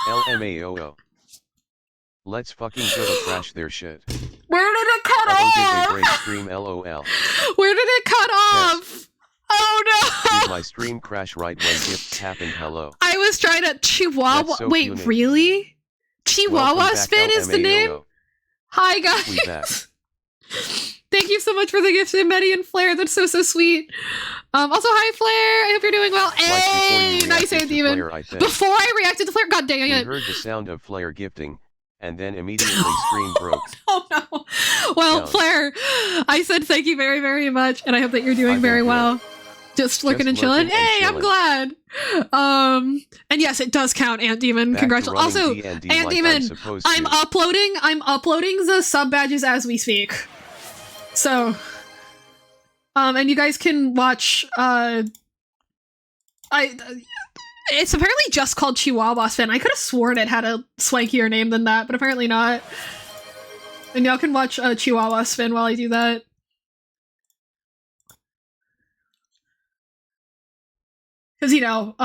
LMAOO. Let's fucking go to crash their shit. Where did it cut Did they off? break stream LOL? Where did it cut off? Oh Did no! my stream crash right when gifts happened? Hello. I was trying to Chihuahua. That's so Wait, unique. really? Chihuahua Welcome back, spin is the name? LMAOO. Hi We back. guys. Thank you so much for the gift, Betty and Flair. That's so sweet. Also, hi Flair. I hope you're doing well. Hey, nice hand, Demon. Before I reacted to Flair, god dang We it. heard the sound of Flair gifting, and then immediately stream broke. Oh no. Well, No. Flair, I said thank you very, very much, and I hope that you're doing very well. Just lurking and chilling. lurking and Hey, I'm chilling. glad. And yes, it does count, Ant Demon. Back to Congratulations. Also, running D&D Ant like Demon, supposed I'm to. uploading the sub badges as we speak. So, and you guys can watch. It's apparently just called Chihuahua Spin. I could have sworn it had a swankier name than that, but apparently not. And y'all can watch Chihuahua Spin while I do that. Because, you know,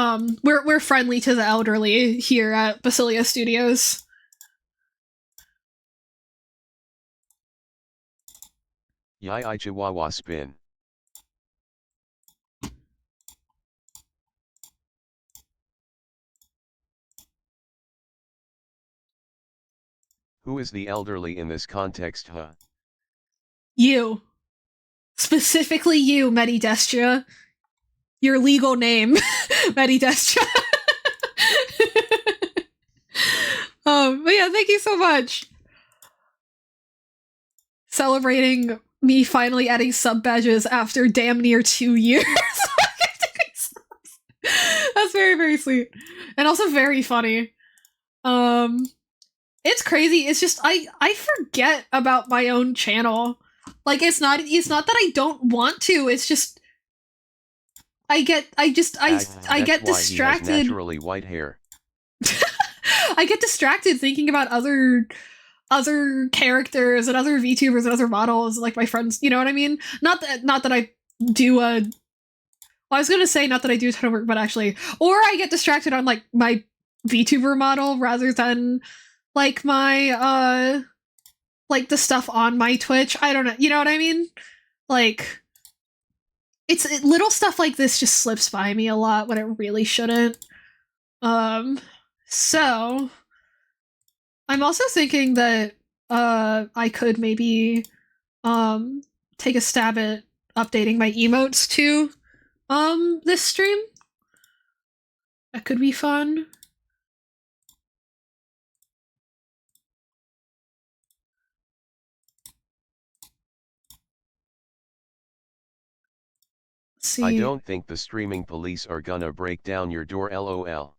we're friendly to the elderly here at Basilia Studios. Yai Chihuahua spin. Who is the elderly in this context, huh? You. Specifically you, Medidestra. Your legal name, Medidestra. But yeah, thank you so much. Celebrating me finally adding sub badges after damn near 2 years. That's very, very sweet. And also very funny. It's crazy. It's just I forget about my own channel. Like it's not that I don't want to. It's just I get distracted. Naturally white hair. I get distracted thinking about other characters and other VTubers and other models, like my friends. You know what I mean? Not that I do a. Well, I was gonna say not that I do a ton of work, but actually, or I get distracted on like my VTuber model rather than like my like the stuff on my Twitch. I don't know. You know what I mean? Like. Little stuff like this just slips by me a lot when it really shouldn't. So I'm also thinking that I could maybe take a stab at updating my emotes too this stream. That could be fun. See. I don't think the streaming police are gonna break down your door, LOL.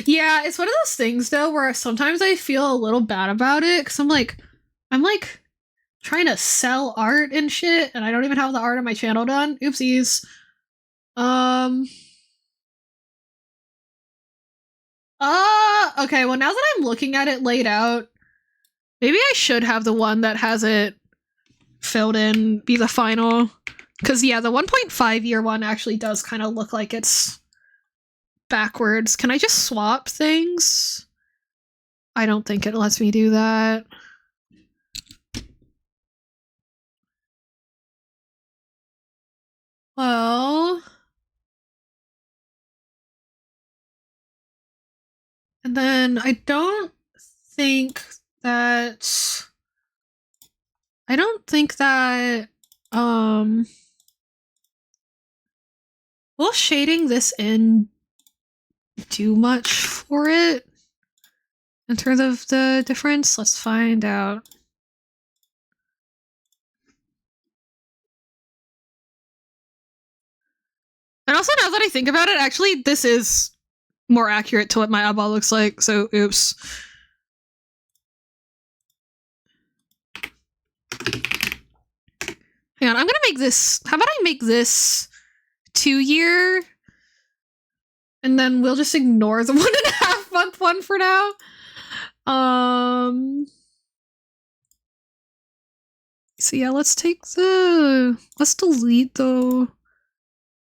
Yeah, it's one of those things though where sometimes I feel a little bad about it because I'm like trying to sell art and shit, and I don't even have the art on my channel done. Oopsies. Okay, well now that I'm looking at it laid out, maybe I should have the one that has it filled in be the final. Because, yeah, the 1.5 year one actually does kind of look like it's backwards. Can I just swap things? I don't think it lets me do that. Well... And then I don't think that... Will shading this in do much for it? In terms of the difference? Let's find out. And also, now that I think about it, actually, this is more accurate to what my eyeball looks like, so oops. Hang on, I'm gonna make this... How about I make this 2 year? And then we'll just ignore the 1.5 month one for now. So yeah, let's delete the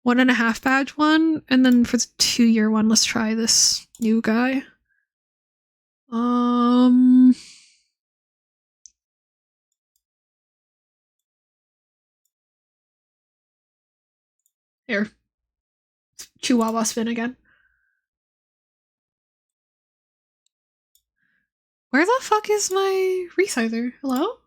1.5 badge one, and then for the 2 year one, let's try this new guy. Here. Chihuahua spin again. Where the fuck is my resizer? Hello?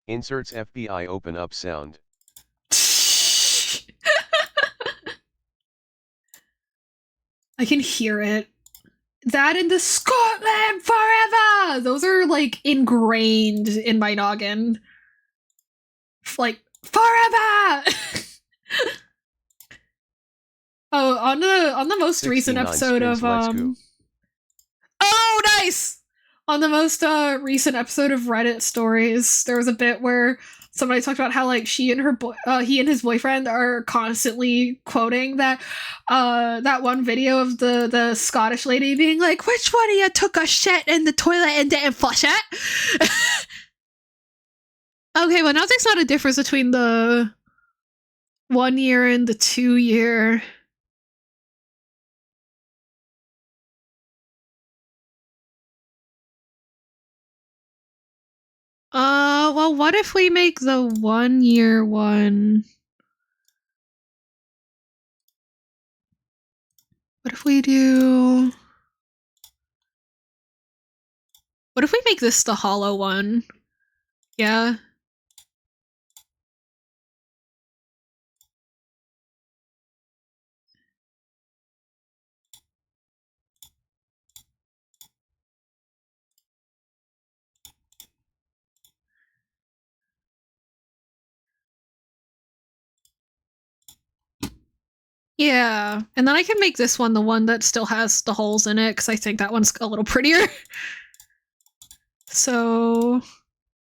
Inserts FBI open up sound. I can hear it. That and the Scotland forever! Those are like ingrained in my noggin. Like, forever! Oh, on the most recent episode of Oh, nice! On the most recent episode of Reddit stories, there was a bit where somebody talked about how like he and his boyfriend are constantly quoting that one video of the Scottish lady being like, "Which one of you took a shit in the toilet and didn't flush it?" Okay, well now there's not a difference between the 1 year and the 2 year. Well, what if we make the 1 year one? What if we do... What if we make this the hollow one? Yeah. Yeah, and then I can make this one the one that still has the holes in it, because I think that one's a little prettier. So,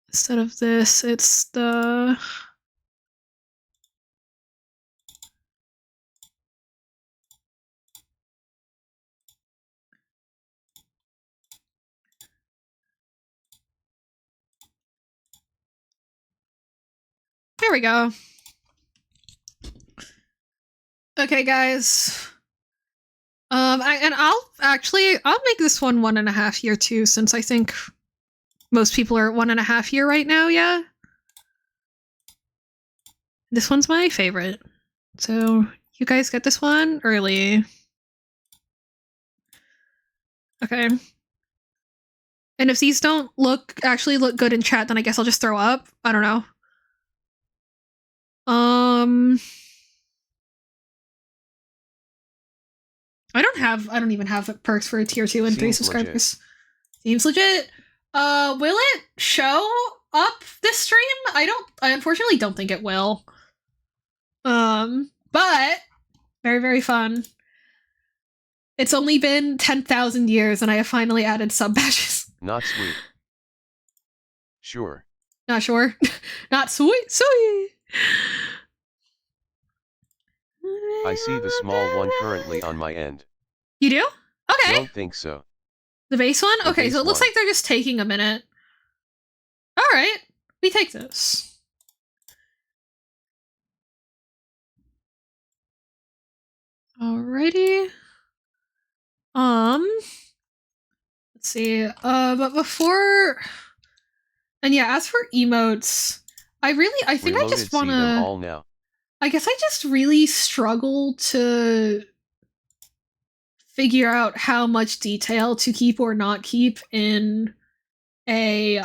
instead of this, it's the... There we go. Okay, guys. I'll make this one 1.5 year too, since I think most people are at 1.5 year right now, yeah? This one's my favorite. So, you guys get this one early. Okay. And if these don't actually look good in chat, then I guess I'll just throw up. I don't know. I don't even have perks for tier 2 and 3 subscribers. Seems legit. Will it show up this stream? I unfortunately don't think it will. But very, very fun. It's only been 10,000 years and I have finally added sub badges. Not sweet. Sure. Not sure. Not sweet. I see the small one currently on my end. You do? Okay. Don't think so. The base one? Okay, so it looks like they're just taking a minute. Alright. We take this. Alrighty. Let's see. But before... And yeah, as for emotes, I think I just want to... I guess I just really struggle to figure out how much detail to keep or not keep in a,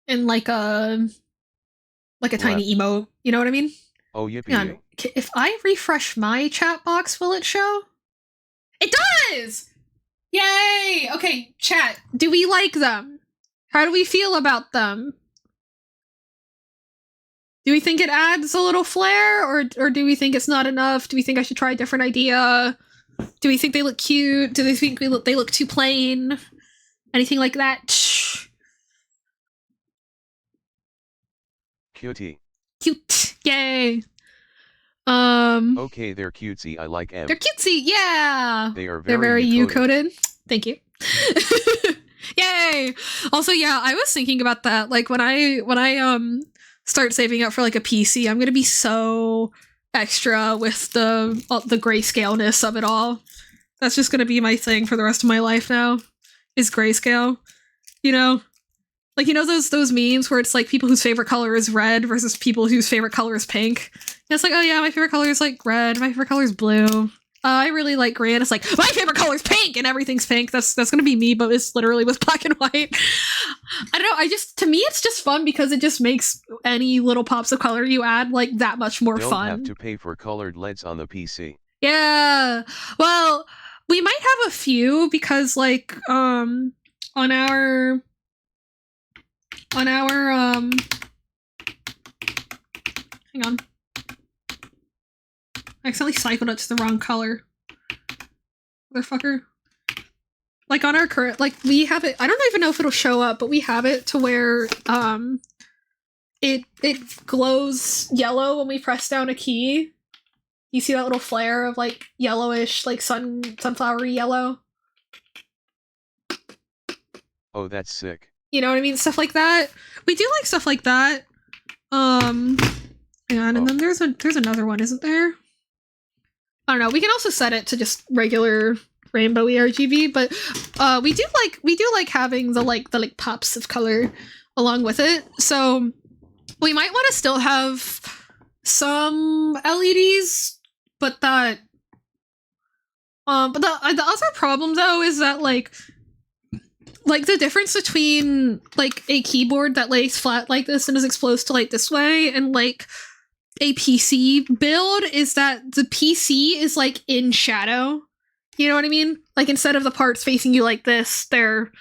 in like a tiny emote. You know what I mean? Oh, yippee. If I refresh my chat box, will it show? It does! Yay! Okay, chat, do we like them? How do we feel about them? Do we think it adds a little flair, or do we think it's not enough? Do we think I should try a different idea? Do we think they look cute? Do they think they look too plain? Anything like that? Cutie. Cute. Yay. Okay, they're cutesy. I like them. They're cutesy. Yeah. They are very U-coded. Thank you. Yay! Also, yeah, I was thinking about that. Like when I start saving up for like a PC, I'm gonna be so extra with the grayscaleness of it all. That's just gonna be my thing for the rest of my life now. Is grayscale. You know? Like, you know those memes where it's like people whose favorite color is red versus people whose favorite color is pink? And it's like, oh yeah, my favorite color is like red, my favorite color is blue. I really like green. It's like, my favorite color is pink and everything's pink. That's gonna be me, but it's literally with black and white. I don't know, to me it's just fun because it just makes any little pops of color you add like that much more fun. Don't have to pay for colored LEDs on the PC. Yeah. Well, we might have a few because like on our hang on. I accidentally cycled it to the wrong color. Motherfucker. Like on our current, like we have it, I don't even know if it'll show up, but we have it to where it glows yellow when we press down a key. You see that little flare of like yellowish, like sunflowery yellow? Oh, that's sick. You know what I mean? Stuff like that. We do like stuff like that. Hang on, and then there's another one, isn't there? I don't know. We can also set it to just regular rainbowy RGB, but we do like having the pops of color along with it. So we might want to still have some LEDs, but the other problem though is that like the difference between like a keyboard that lays flat like this and is exposed to light this way and like a PC build is that the PC is like in shadow. You know what I mean? Like instead of the parts facing you like this, they're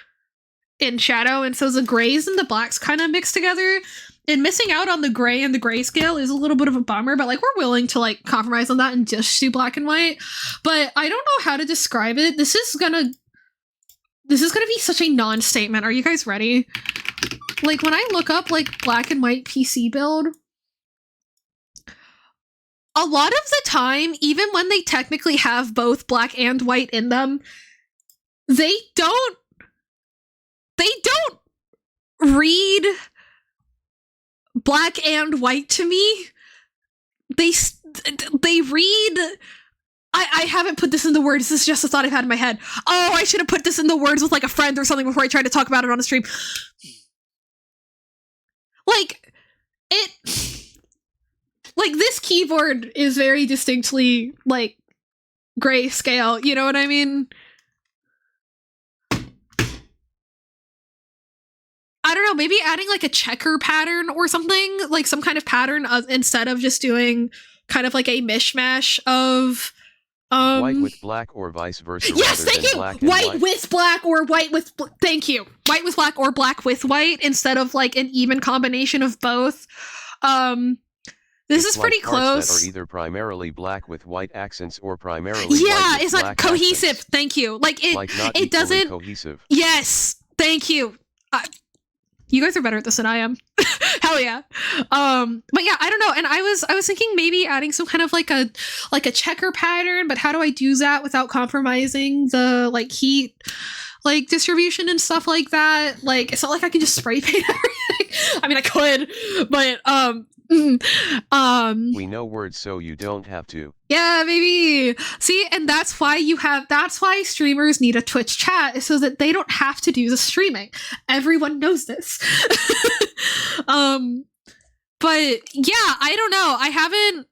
in shadow, and so the grays and the blacks kind of mix together. And missing out on the gray and the grayscale is a little bit of a bummer, but like we're willing to like compromise on that and just do black and white. But I don't know how to describe it. This is gonna be such a non-statement. Are you guys ready? Like when I look up like black and white PC build, a lot of the time, even when they technically have both black and white in them, they don't read black and white to me. They read. I haven't put this in the words. This is just a thought I've had in my head. Oh, I should have put this in the words with like a friend or something before I tried to talk about it on a stream. Like this keyboard is very distinctly like grayscale. You know what I mean? I don't know, maybe adding like a checker pattern or something, like some kind of pattern instead of just doing kind of like a mishmash of white with black or vice versa. Yes, thank you. White with black or white with thank you. White with black or black with white instead of like an even combination of both. This is pretty close. That are either primarily black with white accents or primarily yeah, it's not cohesive. Accents. Thank you. Like not it doesn't cohesive. Yes, thank you. You guys are better at this than I am. Hell yeah. But yeah, I don't know. And I was thinking maybe adding some kind of like a checker pattern, but how do I do that without compromising the like heat like distribution and stuff like that? Like it's not like I can just spray paint everything. I mean I could, but we know words so you don't have to. Yeah, maybe. See, and that's why streamers need a Twitch chat, is so that they don't have to do the streaming. Everyone knows this. But yeah, I don't know. I haven't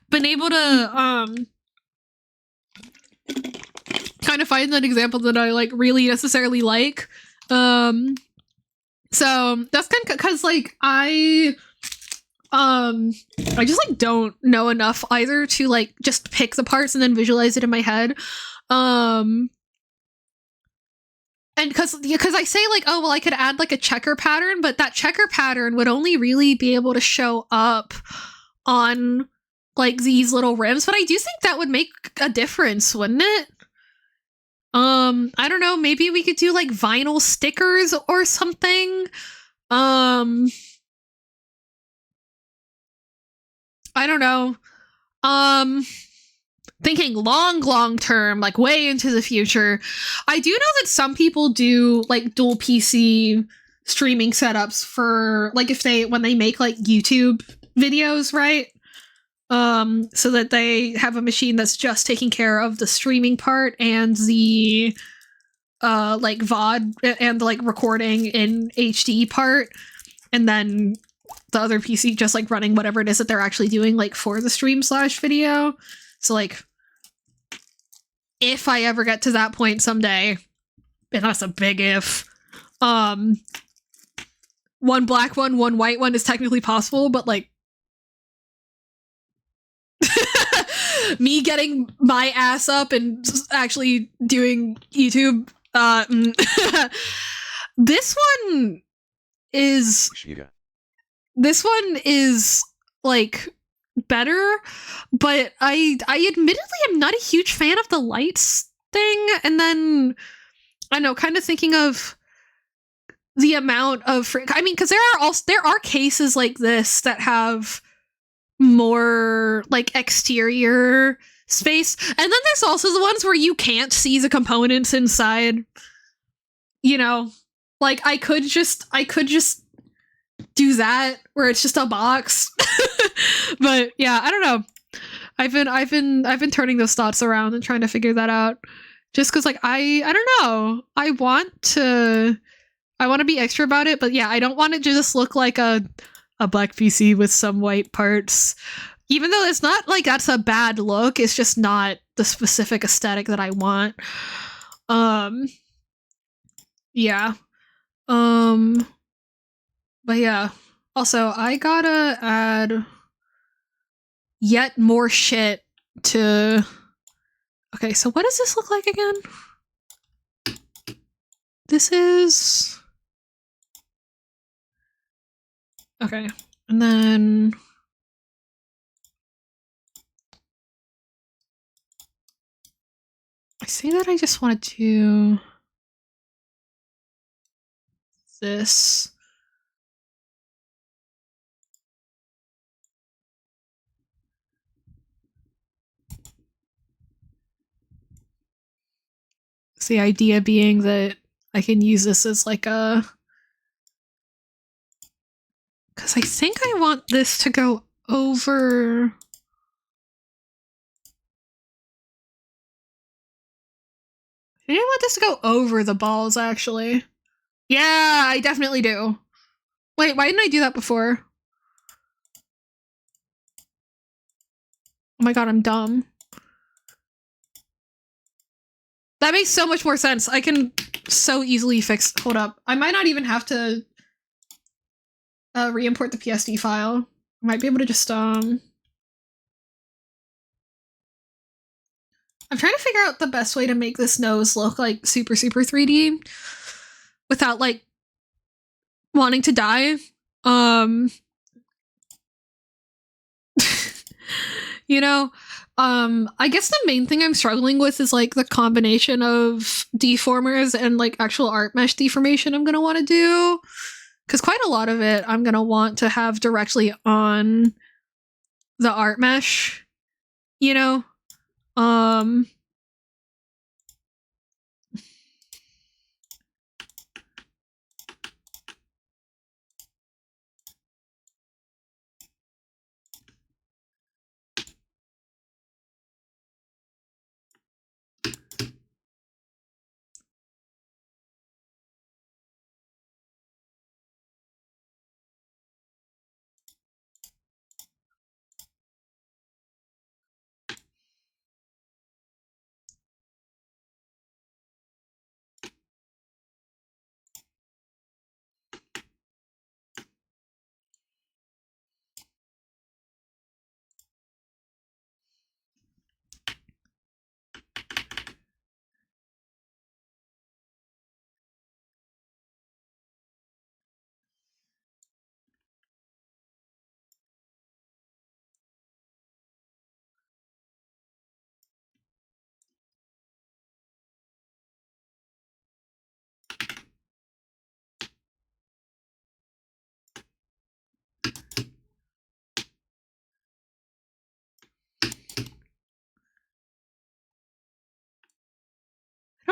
been able to kind of find an example that I like really necessarily like. So that's kind of because like I just like don't know enough either to like just pick the parts and then visualize it in my head. And because I say like, oh well, I could add like a checker pattern, but that checker pattern would only really be able to show up on like these little rims. But I do think that would make a difference, wouldn't it? I don't know, maybe we could do like vinyl stickers or something. I don't know. thinking long term, like way into the future, I do know that some people do like dual PC streaming setups for like if they when they make like YouTube videos, right? So that they have a machine that's just taking care of the streaming part and the like VOD and like recording in HD part, and then the other PC just like running whatever it is that they're actually doing like for the stream/video. So like if I ever get to that point someday, and that's a big if, one black one white one is technically possible, but like me getting my ass up and actually doing YouTube, this one is like better, but I admittedly am not a huge fan of the lights thing. And then I know, kind of thinking of the amount of I mean, because there are cases like this that have more like exterior space, and then there's also the ones where you can't see the components inside. You know, like I could just do that where it's just a box. But yeah, I don't know. I've been turning those thoughts around and trying to figure that out. Just because like I don't know. I want to be extra about it, but yeah, I don't want it to just look like a black PC with some white parts. Even though it's not like that's a bad look, it's just not the specific aesthetic that I want. Yeah. But yeah. Also, I gotta add yet more shit to... Okay, so what does this look like again? This is... Okay, and then... I say that I just want to do... this... The idea being that I can use this as like a... Because I think I want this to go over... I think I want this to go over the balls, actually. Yeah, I definitely do. Wait, why didn't I do that before? Oh my god, I'm dumb. That makes so much more sense. I can so easily fix... Hold up. I might not even have to re-import the PSD file. I might be able to just... I'm trying to figure out the best way to make this nose look like super 3D without like wanting to die. You know, I guess the main thing I'm struggling with is like the combination of deformers and like actual art mesh deformation I'm gonna want to do, because quite a lot of it I'm gonna want to have directly on the art mesh, you know.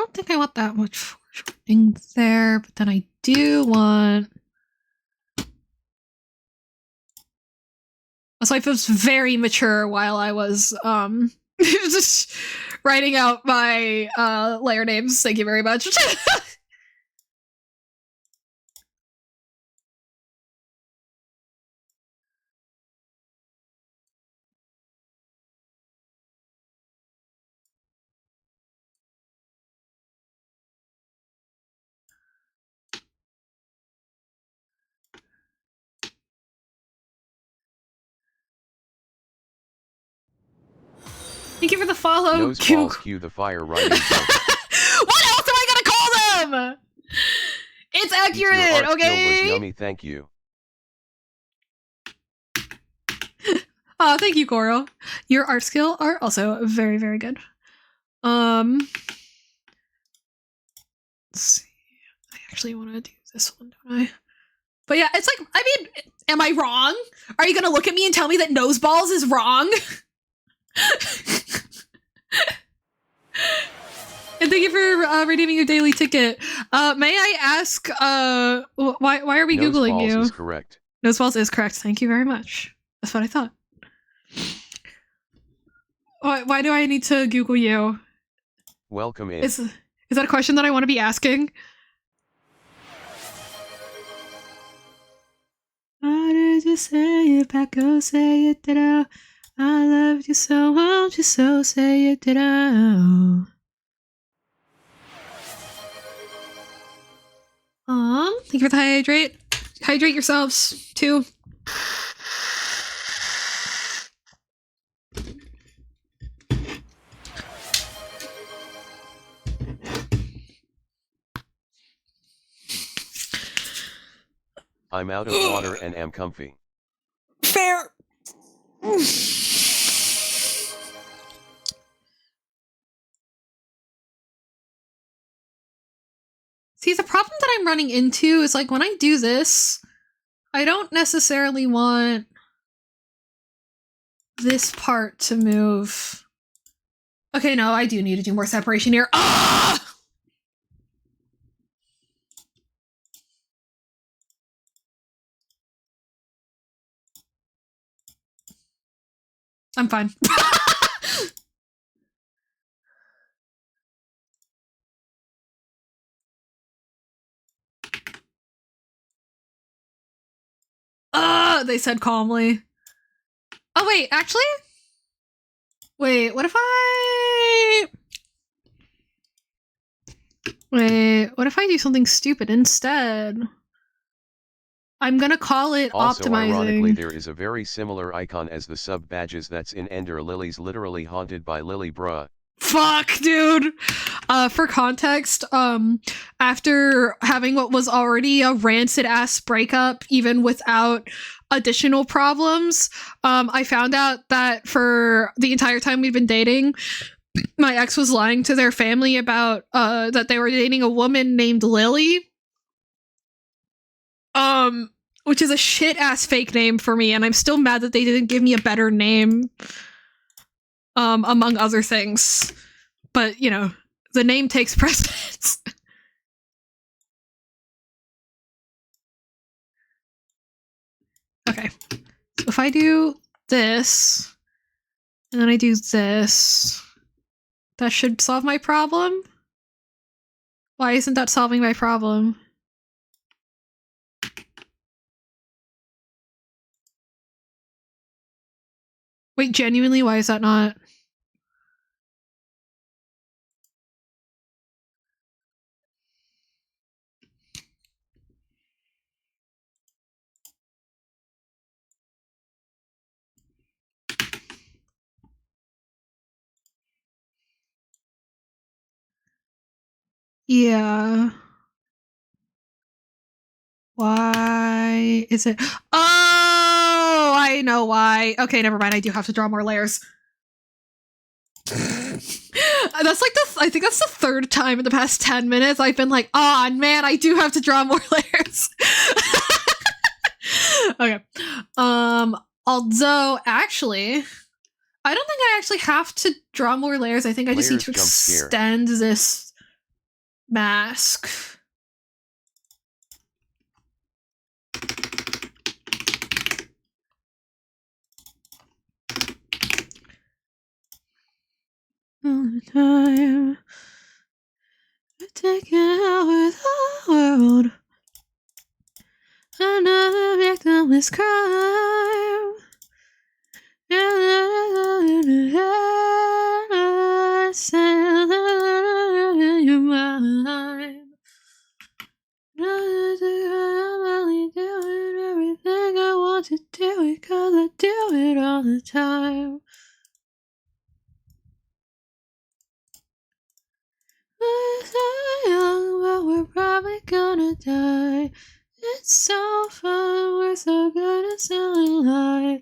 don't think I want that much foreshortening there, but then I do want... So I was very mature while I was just writing out my layer names. Thank you very much. Thank you for the follow. Nose balls cue the fire right. What else am I gonna call them? It's accurate, okay? Was yummy, thank you. Oh, thank you, Coral. Your art skill are also very, very good. Let's see. I actually want to do this one, don't I? But yeah, it's like, I mean, am I wrong? Are you gonna look at me and tell me that nose balls is wrong? And thank you for redeeming your daily ticket. May I ask, why are we Googling you? Nose balls is correct. Nose balls is correct. Thank you very much. That's what I thought. Why do I need to Google you? Welcome in. Is that a question that I want to be asking? Why did you say it back? Go say it, did I loved you so, won't you so say it, did I? Thank you for the hydrate. Hydrate yourselves, too. I'm out of water and am comfy. Fair. See, the problem that I'm running into is like when I do this, I don't necessarily want this part to move. Okay, no, I do need to do more separation here. Ah! I'm fine. They said calmly. Oh, wait, actually? Wait, what if I... Wait, what if I do something stupid instead? I'm gonna call it also, optimizing. Ironically, there is a very similar icon as the sub badges that's in Ender Lilies, literally haunted by Lily bruh. Fuck, dude. For context, after having what was already a rancid ass breakup, even without additional problems, I found out that for the entire time we'd been dating, my ex was lying to their family about that they were dating a woman named Lily. Which is a shit ass fake name for me, and I'm still mad that they didn't give me a better name. Among other things. But, you know, the name takes precedence. Okay. So if I do this, and then I do this, that should solve my problem? Why isn't that solving my problem? Wait, genuinely, why is that not? Yeah. Why is it? Oh, I know why. Okay, never mind. I do have to draw more layers. That's like I think that's the third time in the past 10 minutes I've been like, oh man, I do have to draw more layers. Okay. Although actually, I don't think I actually have to draw more layers. I think I just need to extend this mask. All the time, taking over the world. Another victim is crime. Your mind. I'm only doing everything I want to do it 'cause I do it all the time. We're so young, but we're probably gonna die. It's so fun, we're so good at selling lies.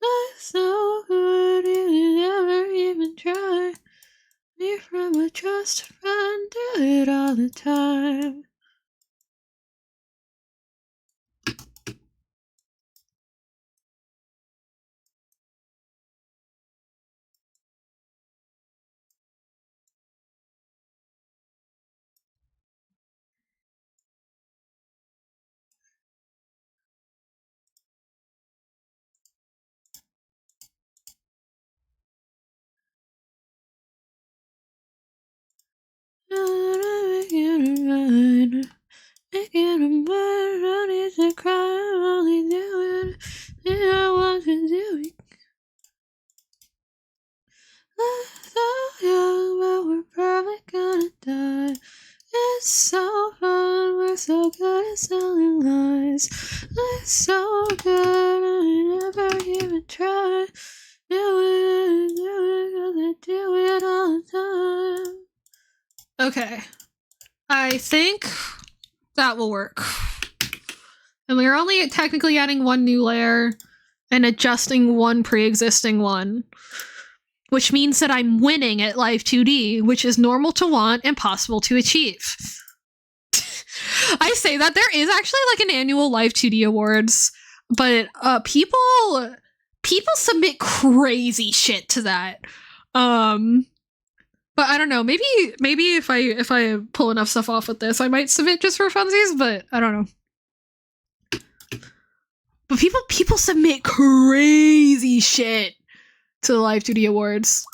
It's so good, you never even try. Me from a trusted friend, do it all the time. Making a mind, don't need to cry, I'm only doing what I want to do. We're so young, but we're probably gonna die. It's so fun, we're so good at selling lies. It's so good, I never even try. Do it, 'cause I do it all the time. Okay. I think that will work. And we're only technically adding one new layer and adjusting one pre-existing one, which means that I'm winning at Live 2D, which is normal to want and possible to achieve. I say that there is actually like an annual Live 2D awards, but people submit crazy shit to that. But I don't know. Maybe if I pull enough stuff off with this, I might submit just for funsies. But I don't know. But people submit crazy shit to the Live 2D awards.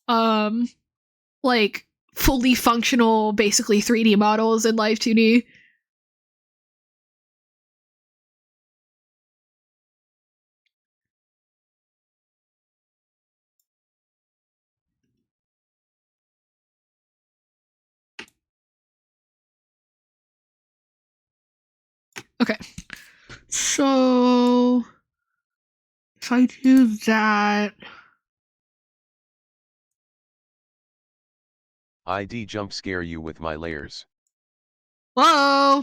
Like fully functional, basically 3D models in Live 2D. Okay. So if I do that, ID jump scare you with my layers. whoa.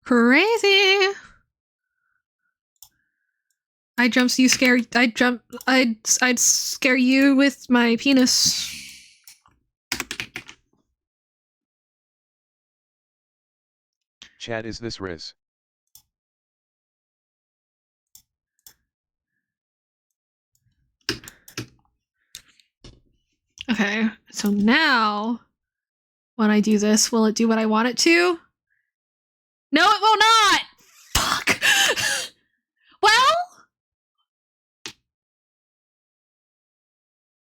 Crazy. I'd scare you with my penis. Chat, is this Riz? Okay, so now when I do this, will it do what I want it to? No, it will not! Fuck! Well?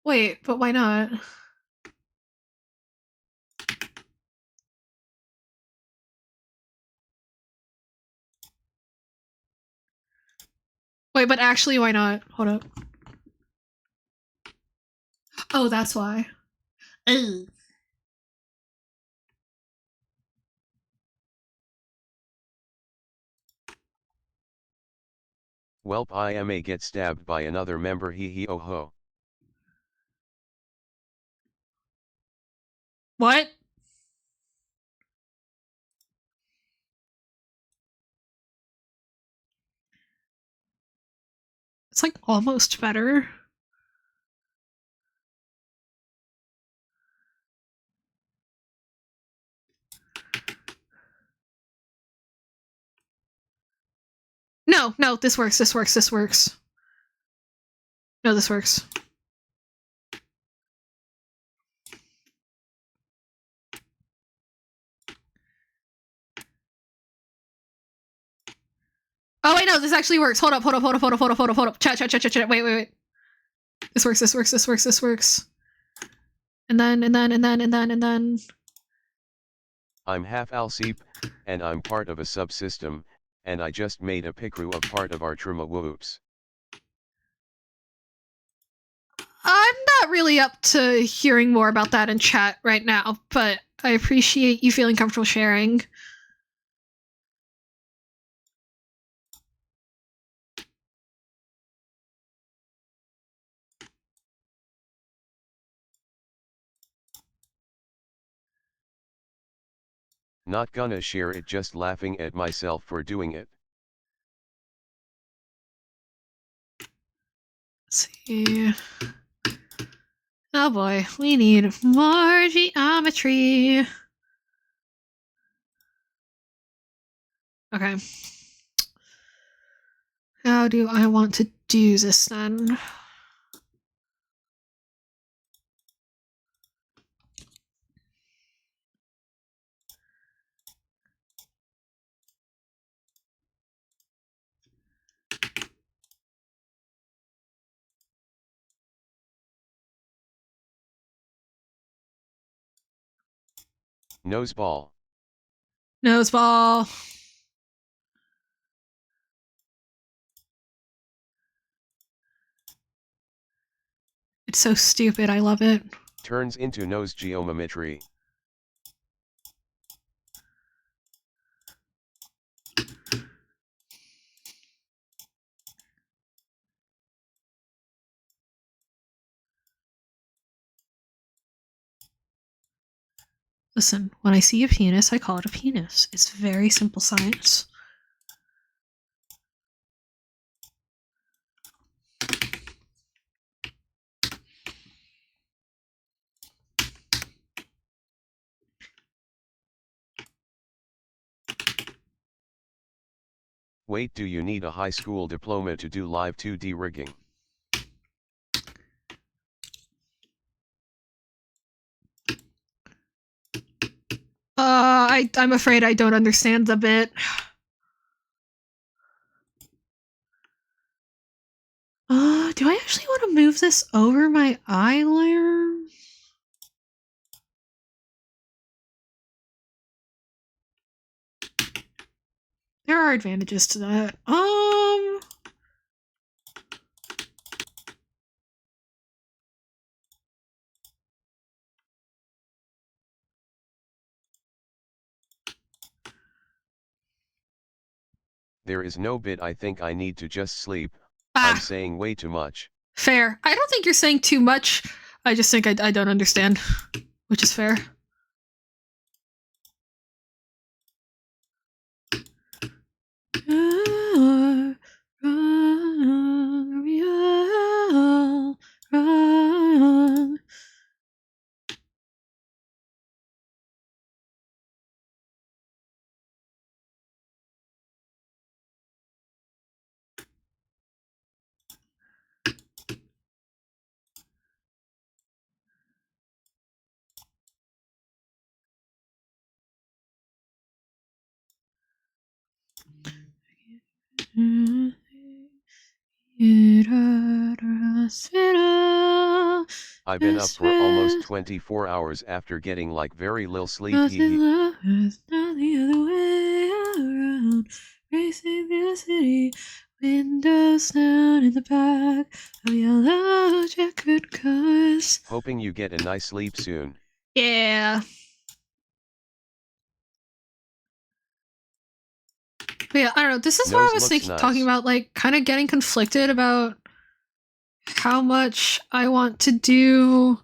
Wait, but why not? Wait, but actually, why not? Hold up. Oh, that's why. Ugh. Welp, IMA get stabbed by another member, hee hee oh ho. What? It's like almost better. No, this works. No, this works. Oh wait, no, this actually works. Hold up. Chat. Wait. This works. And then. I'm half Alseep, and I'm part of a subsystem, and I just made a Picru a part of our Truma whoops. I'm not really up to hearing more about that in chat right now, but I appreciate you feeling comfortable sharing. Not gonna share it, just laughing at myself for doing it. Let's see. Oh boy, we need more geometry. Okay. How do I want to do this then? Noseball. Noseball. It's so stupid, I love it. Turns into nose geometry. Listen, when I see a penis, I call it a penis. It's very simple science. Wait, do you need a high school diploma to do live 2D rigging? I'm afraid I don't understand the bit. Do I actually want to move this over my eye layer? There are advantages to that. There is no bit, I think I need to just sleep. I'm saying way too much. Fair. I don't think you're saying too much. I just think I don't understand, which is fair. I've been up for almost 24 hours after getting like very little sleep. Racing through the city, windows down in the back of yellow checkered cars. Hoping you get a nice sleep soon. Yeah. But yeah, I don't know. This is what I was thinking, nice. talking about, like, kind of getting conflicted about how much I want to do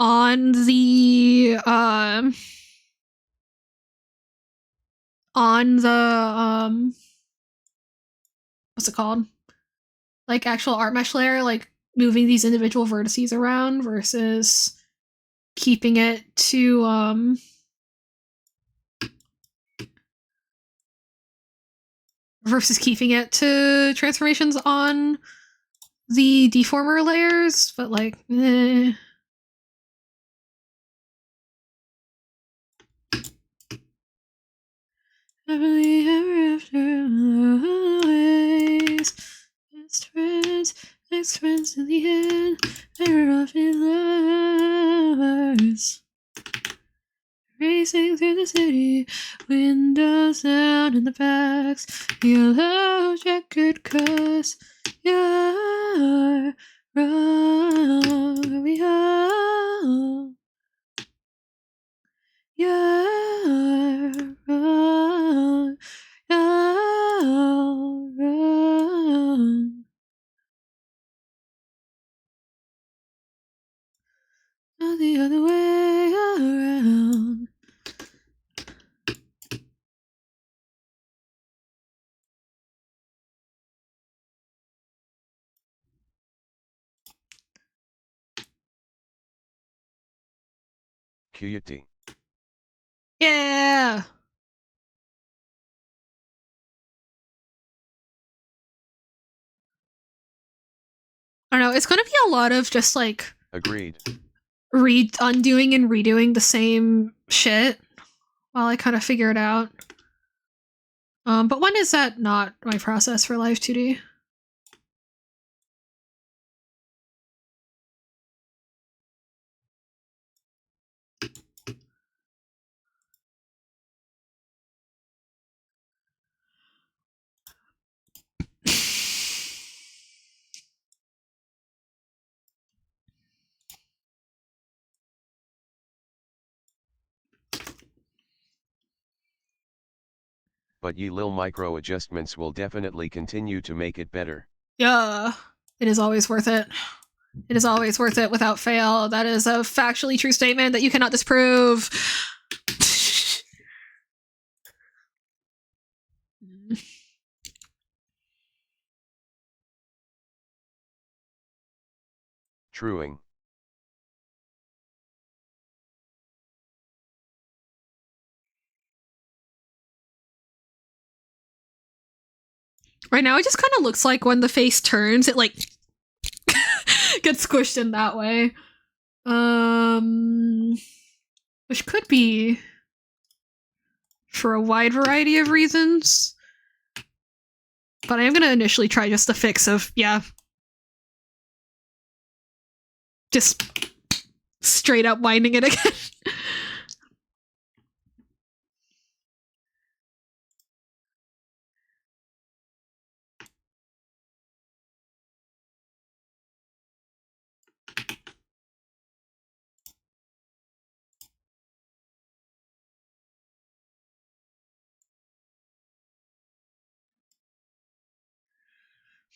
on the what's it called? Like actual art mesh layer, like moving these individual vertices around versus keeping it to transformations on the deformer layers, but like Happily ever after. lovers, best friends, next friends in the end, they're often lovers. Racing through the city, windows down in the backs, yellow checkered cross, you're wrong, we all. You're wrong, you're wrong. Not the other way around. QUT. Yeah. I don't know. It's gonna be a lot of just like Agreed. undoing and redoing the same shit while I kind of figure it out. But when is that not my process for Live 2D? But ye lil micro adjustments will definitely continue to make it better. Yeah. It is always worth it. It is always worth it without fail. That is a factually true statement that you cannot disprove. Truing. Right now, it just kind of looks like when the face turns, it like gets squished in that way. Which could be for a wide variety of reasons. But I am gonna initially try just the fix of, yeah, just straight up winding it again.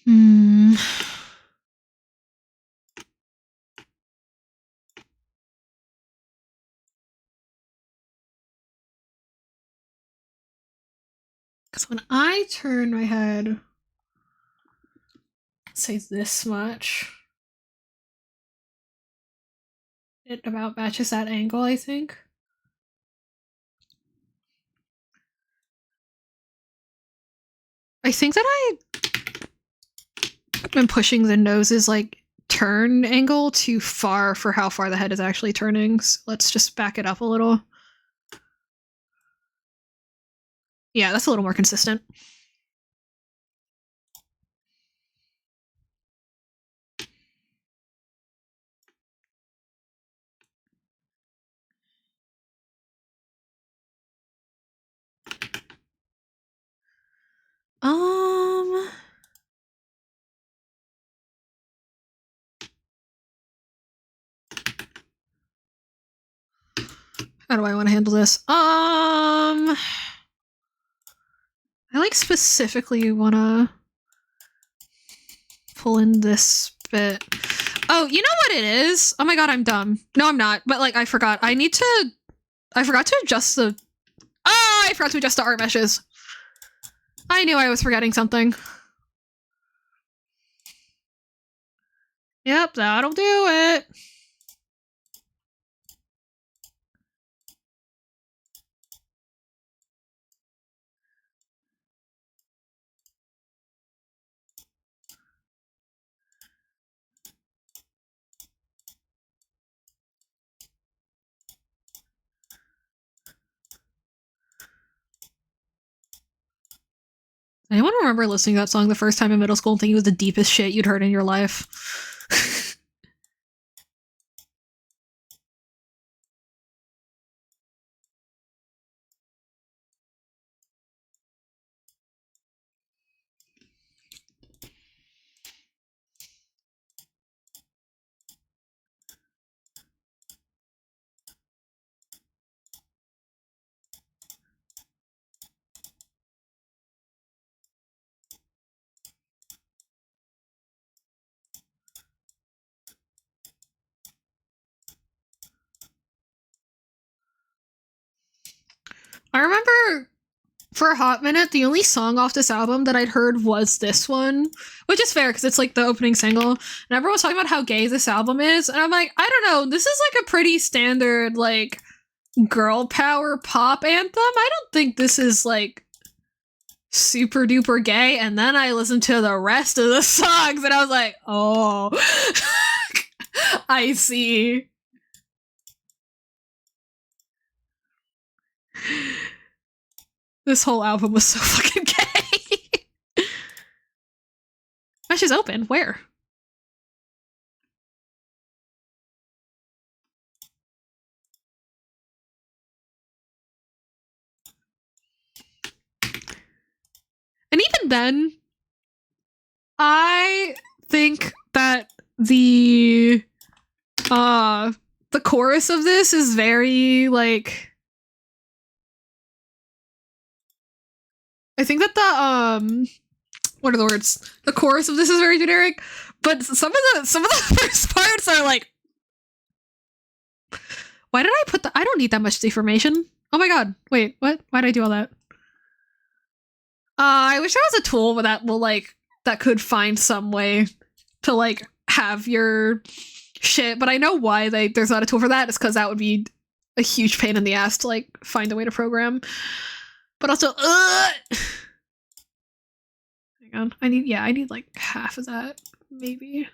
Hmm. Because when I turn my head, say this much, it about matches that angle, I think. I think that I've been pushing the nose's like turn angle too far for how far the head is actually turning. So let's just back it up a little. Yeah, that's a little more consistent. Um, how do I want to handle this? I like specifically want to pull in this bit. Oh, you know what it is? Oh my god, I'm dumb. No, I'm not. But like, I forgot. I forgot to adjust the. Oh, I forgot to adjust the art meshes. I knew I was forgetting something. Yep, that'll do it. Anyone remember listening to that song the first time in middle school and thinking it was the deepest shit you'd heard in your life? I remember for a hot minute, the only song off this album that I'd heard was this one, which is fair because it's like the opening single. And everyone was talking about how gay this album is, and I'm like, I don't know, this is like a pretty standard like girl power pop anthem. I don't think this is like super duper gay. And then I listened to the rest of the songs, and I was like, oh, I see. This whole album was so fucking gay. Oh, she's open. Where? And even then, I think that the chorus of this is very like, I think that the what are the words? The chorus of this is very generic, but some of the first parts are like, why did I put I don't need that much deformation. Oh my god. Wait, what? Why did I do all that? I wish there was a tool that will like that could find some way to like have your shit, but I know why there's not a tool for that. It's because that would be a huge pain in the ass to like find a way to program. But also, hang on, I need like half of that, maybe.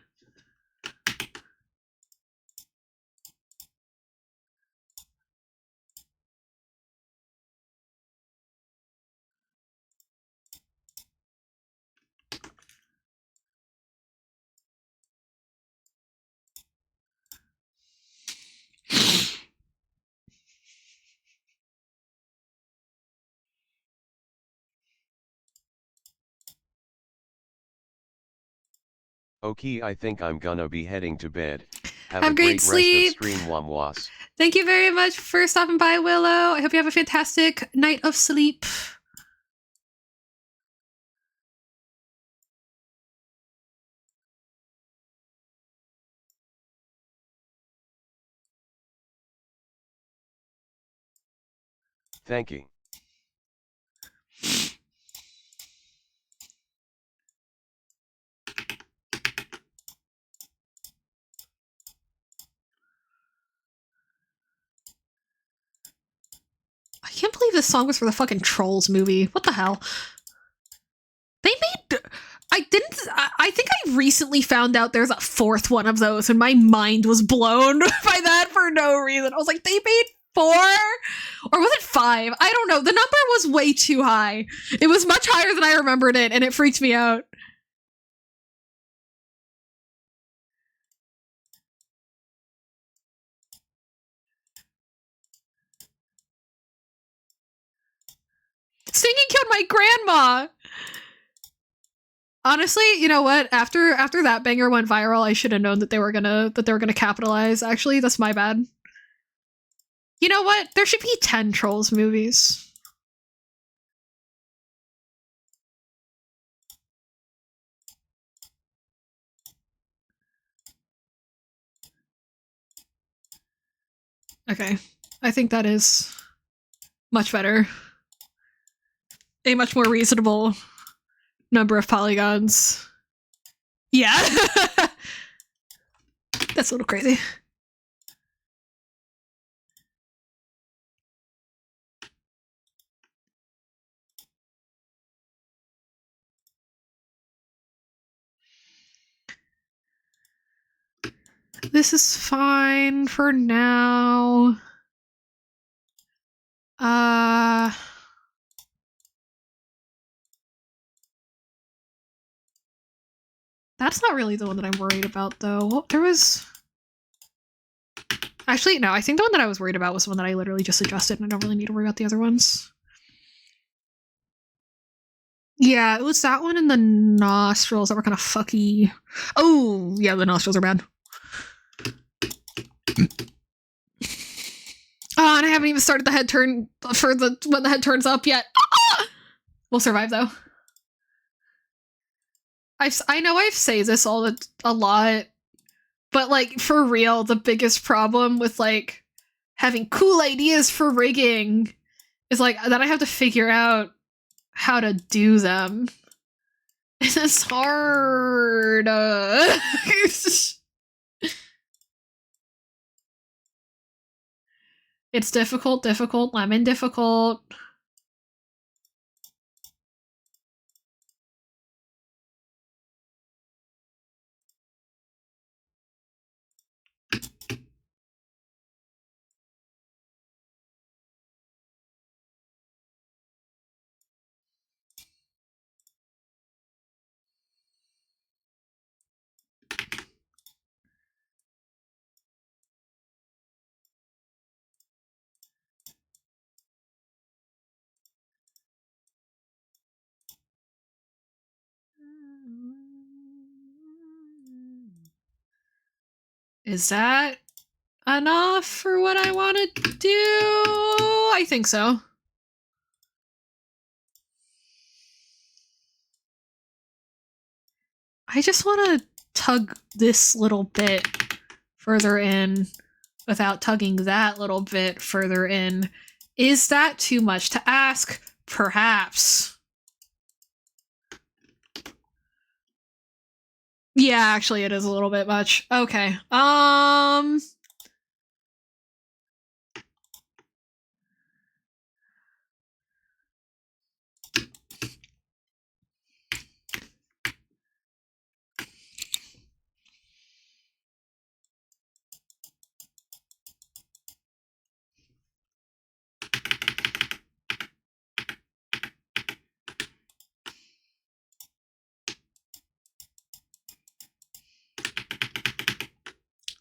Okay, I think I'm gonna be heading to bed. Have a great sleep. Rest of stream, Wamwas. Thank you very much for stopping by, Willow. I hope you have a fantastic night of sleep. Thank you. I can't believe this song was for the fucking Trolls movie. What the hell? They made. I think I recently found out there's a fourth one of those, and my mind was blown by that for no reason. I was like, they made 4? Or was it 5? I don't know. The number was way too high. It was much higher than I remembered it, and it freaked me out. Singing killed my grandma. Honestly, you know what? After that banger went viral, I should have known that they were gonna capitalize. Actually, that's my bad. You know what? There should be 10 Trolls movies. Okay. I think that is much better. A much more reasonable number of polygons. Yeah. That's a little crazy. This is fine for now. That's not really the one that I'm worried about, though. There was... Actually, no, I think the one that I was worried about was the one that I literally just adjusted, and I don't really need to worry about the other ones. Yeah, it was that one and the nostrils that were kind of fucky. Oh, yeah, the nostrils are bad. Oh, and I haven't even started the head turn for when the head turns up yet. We'll survive, though. I know I've said this a lot, but, like, for real, the biggest problem with, like, having cool ideas for rigging is, like, that I have to figure out how to do them. It's hard. It's difficult, lemon difficult. Is that enough for what I want to do? I think so. I just want to tug this little bit further in without tugging that little bit further in. Is that too much to ask? Perhaps. Yeah, actually it is a little bit much. Okay.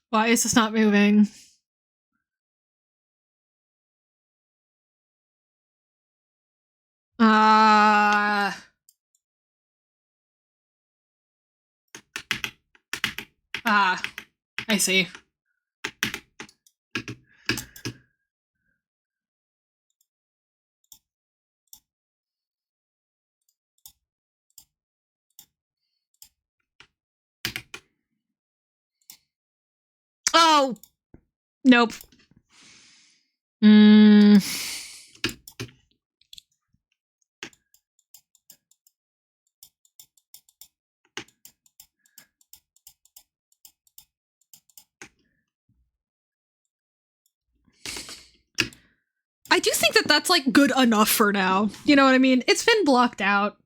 Why is this not moving? I see. Oh! Nope. I do think that that's, like, good enough for now. You know what I mean? It's been blocked out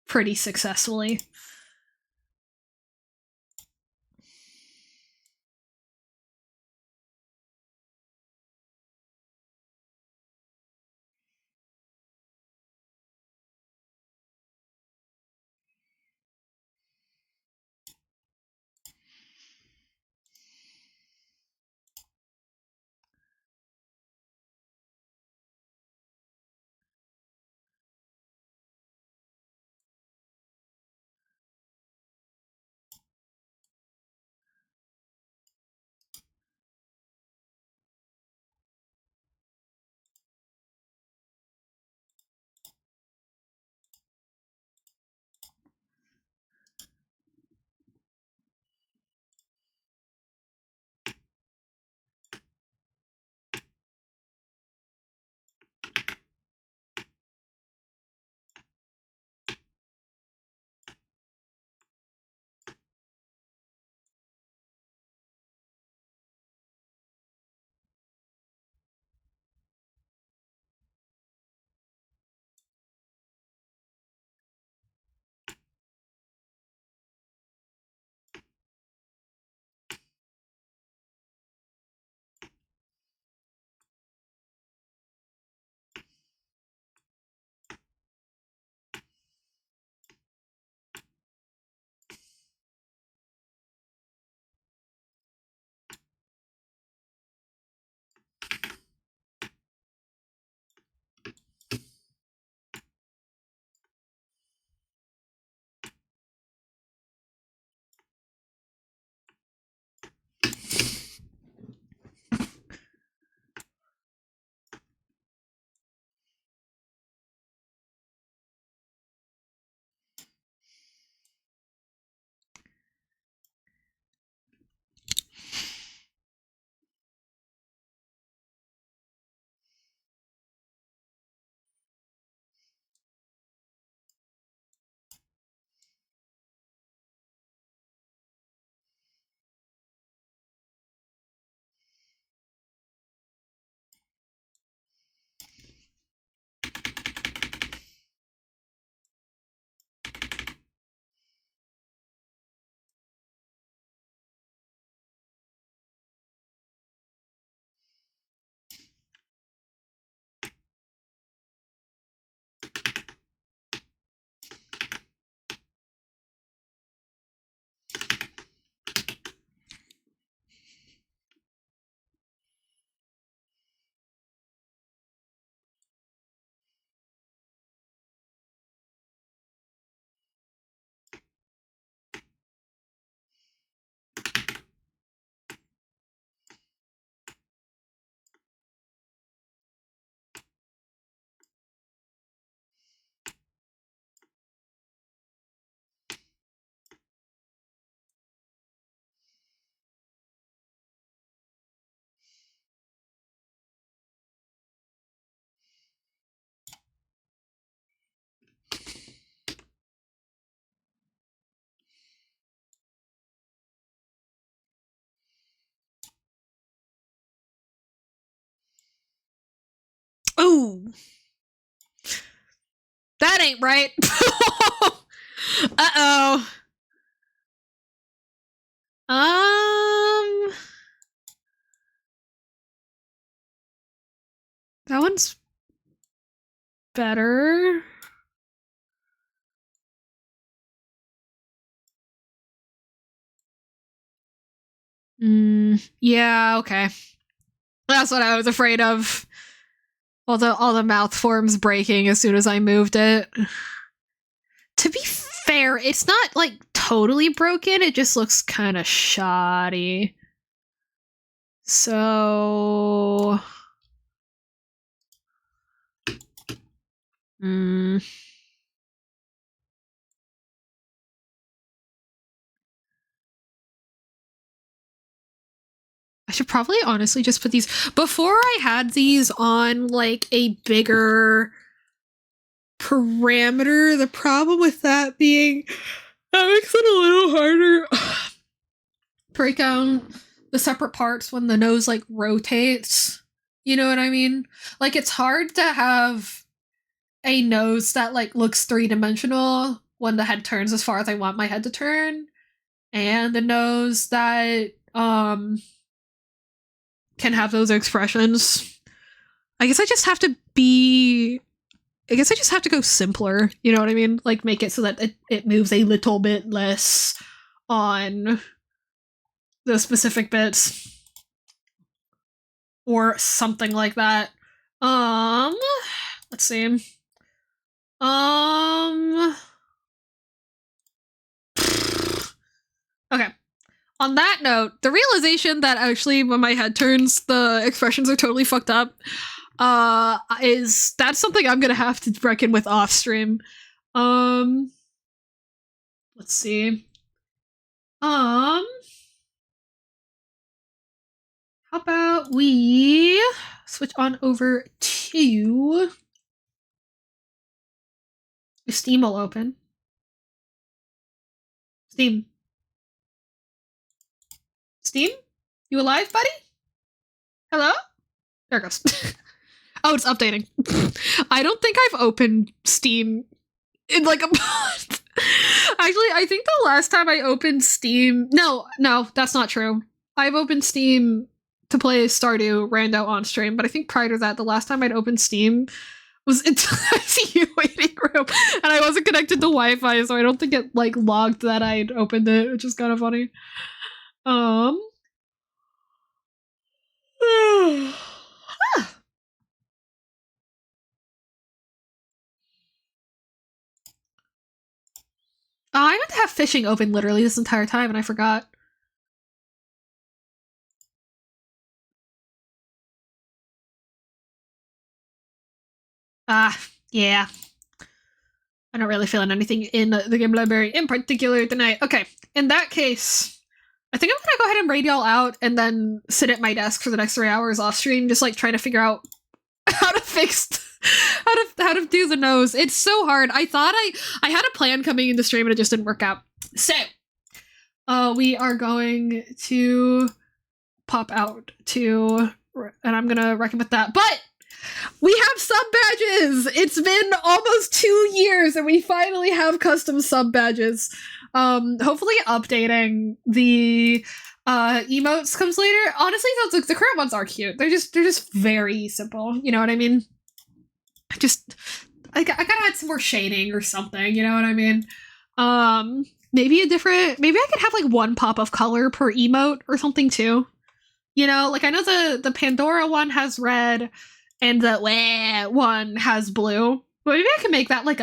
pretty successfully. Ooh. That ain't right. Uh-oh. That one's better. Yeah, okay. That's what I was afraid of. All the mouth forms breaking as soon as I moved it. To be fair, it's not like totally broken, it just looks kind of shoddy. So I should probably honestly just put these before I had these on like a bigger parameter. The problem with that being that makes it a little harder break down the separate parts when the nose like rotates. You know what I mean? Like it's hard to have a nose that like looks three-dimensional when the head turns as far as I want my head to turn, and the nose that can have those expressions. I guess I just have to go simpler, you know what I mean? Like make it so that it moves a little bit less on the specific bits. Or something like that. Let's see. Okay. On that note, the realization that actually when my head turns, the expressions are totally fucked up, that's something I'm gonna have to reckon with off stream. Let's see. How about we switch on over to Steam will open. Steam. Steam? You alive, buddy? Hello? There it goes. Oh, it's updating. I don't think I've opened Steam in like a month. Actually, I think the last time I opened Steam... No, that's not true. I've opened Steam to play Stardew Rando on stream, but I think prior to that, the last time I'd opened Steam was in the ICU waiting room, and I wasn't connected to Wi-Fi, so I don't think it like logged that I'd opened it, which is kind of funny. I meant to have fishing open literally this entire time, and I forgot. Yeah. I'm not really feeling anything in the game library in particular tonight. Okay, in that case, I think I'm gonna go ahead and raid y'all out and then sit at my desk for the next 3 hours off stream, just like trying to figure out how to fix how to do the nose. It's so hard. I thought I had a plan coming into stream and it just didn't work out. So we are going to pop out to, and I'm gonna recommend that, but we have sub badges. It's been almost 2 years and we finally have custom sub badges. Hopefully updating the emotes comes later. Honestly, the current ones are cute. They're just very simple. You know what I mean? I gotta add some more shading or something. You know what I mean? Maybe I could have like one pop of color per emote or something too. You know, like I know the Pandora one has red and the wah one has blue. But maybe I can make that like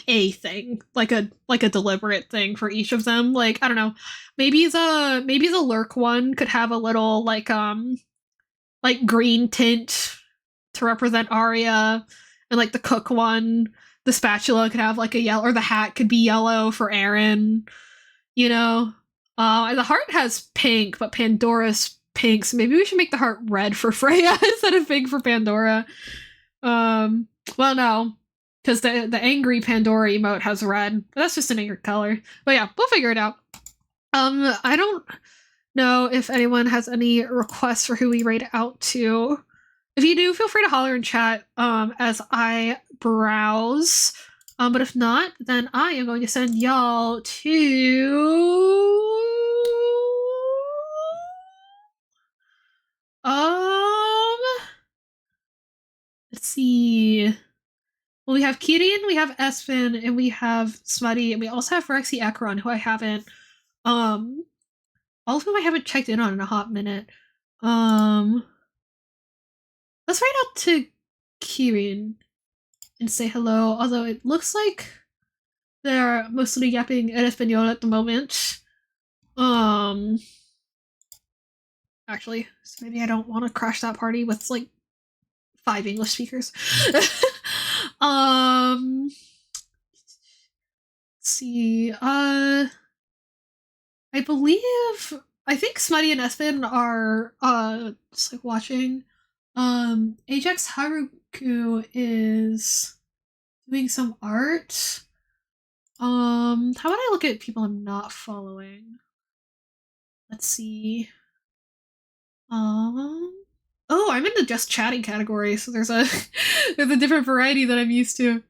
a thing, like a deliberate thing for each of them. Like I don't know, maybe the lurk one could have a little like green tint to represent Arya, and like the cook one, the spatula could have like a yellow, or the hat could be yellow for Aaron. You know, and the heart has pink, but Pandora's pink, so maybe we should make the heart red for Freya instead of pink for Pandora. Well, no. Because the angry Pandora emote has red. But that's just an angry color. But yeah, we'll figure it out. I don't know if anyone has any requests for who we raid out to. If you do, feel free to holler in chat as I browse. But if not, then I am going to send y'all to let's see. Well, we have Kirin, we have Espen, and we have Smutty, and we also have Rexy Ekron, who I haven't all of whom I haven't checked in on in a hot minute. Let's write out to Kirin and say hello, although it looks like they're mostly yapping in Espanol at the moment. Actually, so maybe I don't want to crash that party with like 5 English speakers. Let's see. I think Smutty and Espen are just like watching. Ajax Haruku is doing some art. How about I look at people I'm not following? Let's see. Oh, I'm in the just chatting category, so there's a there's a different variety that I'm used to.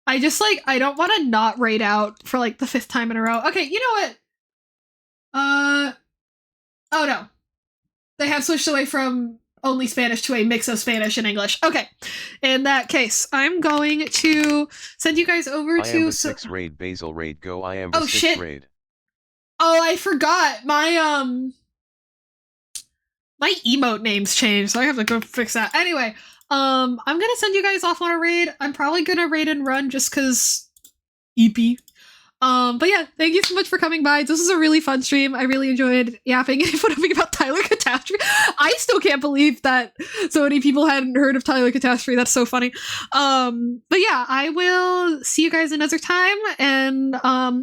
I just like I don't want to not raid out for like the 5th time in a row. Okay, you know what? Oh no. They have switched away from only Spanish to a mix of Spanish and English. Okay. In that case, I'm going to send you guys over I to am the 6th raid, Basil raid, go. I am the 6th shit. raid. Oh, I forgot. My emote name's changed, so I have to go fix that. Anyway, I'm gonna send you guys off on a raid. I'm probably gonna raid and run just cause EP. But yeah, thank you so much for coming by. This was a really fun stream. I really enjoyed yapping and putting about Tyler Catastrophe. I still can't believe that so many people hadn't heard of Tyler Catastrophe. That's so funny. But yeah, I will see you guys another time. And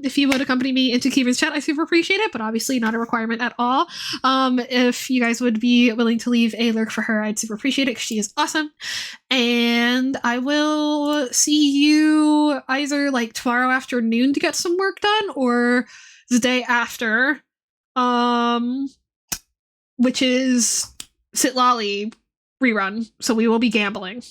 if you would accompany me into Kiva's chat, I super appreciate it, but obviously not a requirement at all. If you guys would be willing to leave a lurk for her, I'd super appreciate it because she is awesome. And I will see you either like tomorrow afternoon to get some work done or the day after, which is Sitlali rerun. So we will be gambling.